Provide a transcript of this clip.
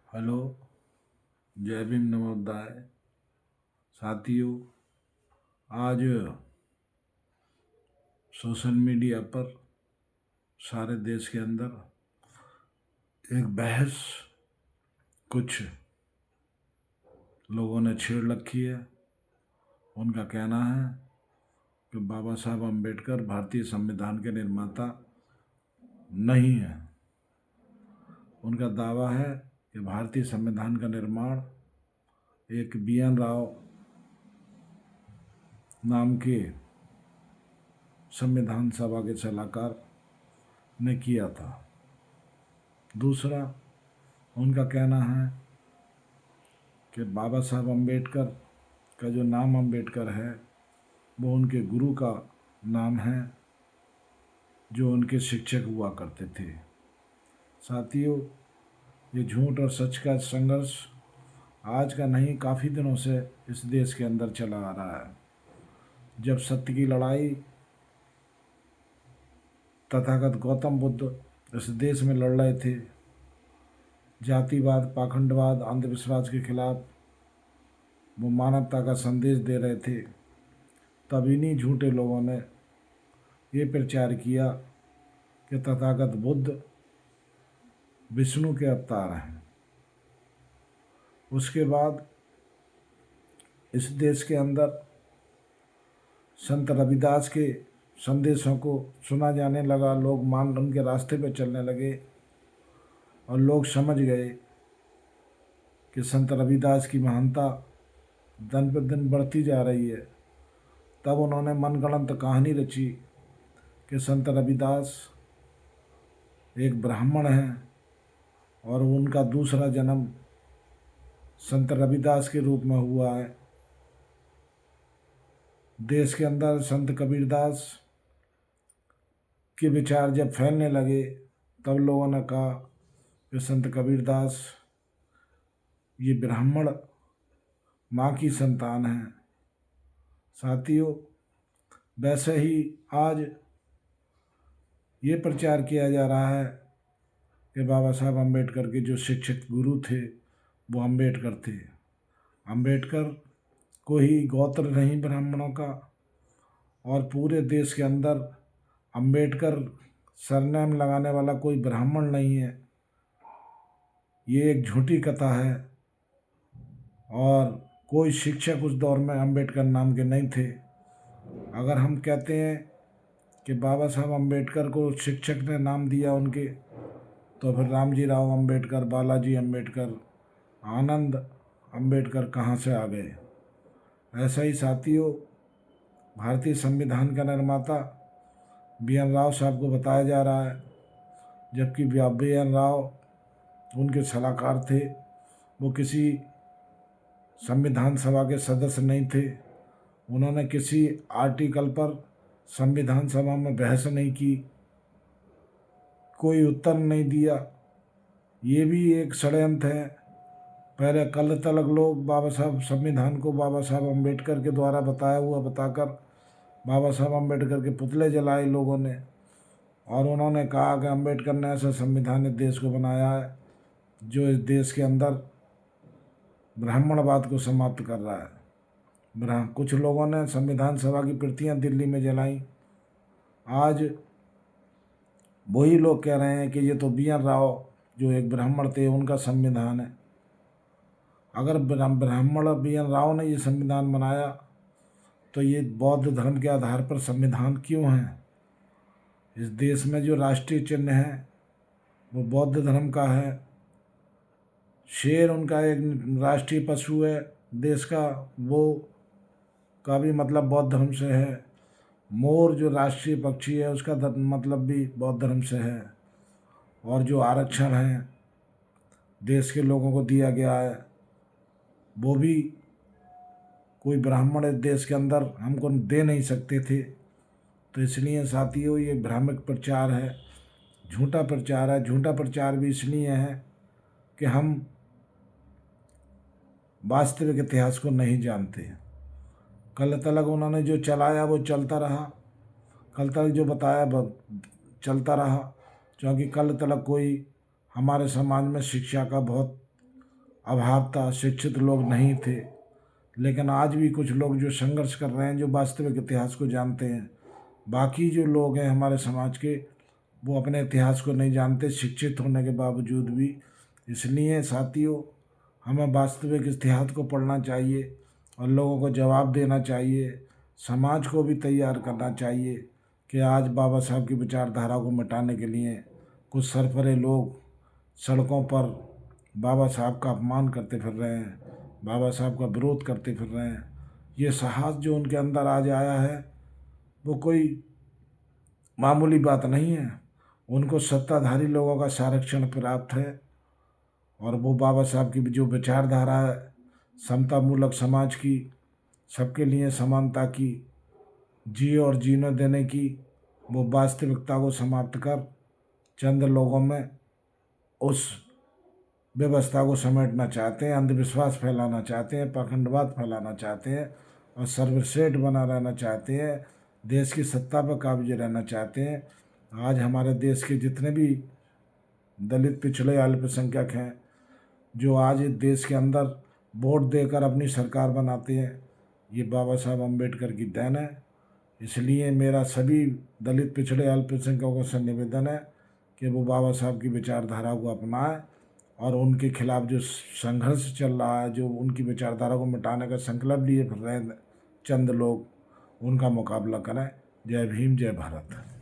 Hello. जय भीम नमोदाय। साथियों, आज सोशल मीडिया पर सारे देश के अंदर एक बहस कुछ लोगों ने छेड़ रखी है। उनका कहना है कि बाबा साहब अम्बेडकर भारतीय संविधान के निर्माता नहीं है। उनका दावा है कि भारतीय संविधान का निर्माण एक बी.एन. राव नाम के संविधान सभा के सलाहकार ने किया था। दूसरा, उनका कहना है कि बाबा साहब अम्बेडकर का जो नाम अम्बेडकर है वो उनके गुरु का नाम है, जो उनके शिक्षक हुआ करते थे। साथियों, ये झूठ और सच का संघर्ष आज का नहीं, काफ़ी दिनों से इस देश के अंदर चला आ रहा है। जब सत्य की लड़ाई तथागत गौतम बुद्ध इस देश में लड़ रहे थे, जातिवाद, पाखंडवाद, अंधविश्वास के खिलाफ वो मानवता का संदेश दे रहे थे, तब इन्हीं झूठे लोगों ने ये प्रचार किया कि तथागत बुद्ध विष्णु के अवतार हैं। उसके बाद इस देश के अंदर संत रविदास के संदेशों को सुना जाने लगा, लोग उनके रास्ते पे चलने लगे और लोग समझ गए कि संत रविदास की महानता दिन पर दिन बढ़ती जा रही है। तब उन्होंने मनगढ़ंत कहानी रची कि संत रविदास एक ब्राह्मण हैं और उनका दूसरा जन्म संत रविदास के रूप में हुआ है। देश के अंदर संत कबीरदास के विचार जब फैलने लगे, तब लोगों ने कहा कि संत कबीरदास ये ब्राह्मण माँ की संतान है। साथियों, वैसे ही आज ये प्रचार किया जा रहा है कि बाबा साहब अम्बेडकर के जो शिक्षक गुरु थे वो अम्बेडकर थे। अम्बेडकर कोई गोत्र नहीं ब्राह्मणों का, और पूरे देश के अंदर अम्बेडकर सरनेम लगाने वाला कोई ब्राह्मण नहीं है। ये एक झूठी कथा है और कोई शिक्षक उस दौर में अम्बेडकर नाम के नहीं थे। अगर हम कहते हैं कि बाबा साहब अम्बेडकर को शिक्षक ने नाम दिया उनके, तो फिर रामजी राव अम्बेडकर, बालाजी अम्बेडकर, आनंद अम्बेडकर कहाँ से आ गए। ऐसा ही साथियों, भारतीय संविधान का निर्माता बी.एन. राव साहब को बताया जा रहा है, जबकि बी.एन. राव उनके सलाहकार थे। वो किसी संविधान सभा के सदस्य नहीं थे। उन्होंने किसी आर्टिकल पर संविधान सभा में बहस नहीं की, कोई उत्तर नहीं दिया। ये भी एक षड्यंत्र है। पहले कल तलक लोग बाबा साहब संविधान को बाबा साहब अम्बेडकर के द्वारा बताया हुआ बताकर बाबा साहब अम्बेडकर के पुतले जलाए लोगों ने, और उन्होंने कहा कि अम्बेडकर ने ऐसा संविधान इस देश को बनाया है जो इस देश के अंदर ब्राह्मणवाद को समाप्त कर रहा है। कुछ लोगों ने संविधान सभा की प्रतियां दिल्ली में जलाई। आज वही लोग कह रहे हैं कि ये तो बी.एन. राव जो एक ब्राह्मण थे उनका संविधान है। अगर ब्राह्मण बी.एन. राव ने ये संविधान बनाया तो ये बौद्ध धर्म के आधार पर संविधान क्यों है? इस देश में जो राष्ट्रीय चिन्ह है वो बौद्ध धर्म का है। शेर उनका एक राष्ट्रीय पशु है देश का, वो का भी मतलब बौद्ध धर्म से है। मोर जो राष्ट्रीय पक्षी है उसका मतलब भी बौद्ध धर्म से है। और जो आरक्षण है देश के लोगों को दिया गया है वो भी कोई ब्राह्मण इस देश के अंदर हमको दे नहीं सकते थे। तो इसलिए साथियों, ये भ्रामक प्रचार है, झूठा प्रचार है। झूठा प्रचार भी इसलिए है कि हम वास्तविक इतिहास को नहीं जानते। कल तलक उन्होंने जो चलाया वो चलता रहा, कल तक जो बताया चलता रहा, क्योंकि कल तलक कोई हमारे समाज में शिक्षा का बहुत अभाव था, शिक्षित लोग नहीं थे। लेकिन आज भी कुछ लोग जो संघर्ष कर रहे हैं, जो वास्तविक इतिहास को जानते हैं। बाकी जो लोग हैं हमारे समाज के, वो अपने इतिहास को नहीं जानते, शिक्षित होने के बावजूद भी। इसलिए साथियों, हमें वास्तविक इतिहास को पढ़ना चाहिए और लोगों को जवाब देना चाहिए। समाज को भी तैयार करना चाहिए कि आज बाबा साहब की विचारधारा को मिटाने के लिए कुछ सरफरे लोग सड़कों पर बाबा साहब का अपमान करते फिर रहे हैं, बाबा साहब का विरोध करते फिर रहे हैं। ये साहस जो उनके अंदर आज आया है, वो कोई मामूली बात नहीं है। उनको सत्ताधारी लोगों का संरक्षण प्राप्त है और वो बाबा साहब की जो विचारधारा है, समतामूलक समाज की, सबके लिए समानता की, जिए और जीने देने की, वो वास्तविकता को समाप्त कर चंद लोगों में उस व्यवस्था को समेटना चाहते हैं, अंधविश्वास फैलाना चाहते हैं, पाखंडवाद फैलाना चाहते हैं और सर्वश्रेष्ठ बना रहना चाहते हैं, देश की सत्ता पर काबिज रहना चाहते हैं। आज हमारे देश के जितने भी दलित, पिछड़े, अल्पसंख्यक हैं, जो आज इस देश के अंदर वोट देकर अपनी सरकार बनाते हैं, ये बाबा साहब अम्बेडकर की देन है। इसलिए मेरा सभी दलित, पिछड़े, अल्पसंख्यकों से निवेदन है कि वो बाबा साहब की विचारधारा को अपनाएं और उनके खिलाफ जो संघर्ष चल रहा है, जो उनकी विचारधारा को मिटाने का संकल्प लिए फिर रहे चंद लोग, उनका मुकाबला करें। जय भीम, जय भारत।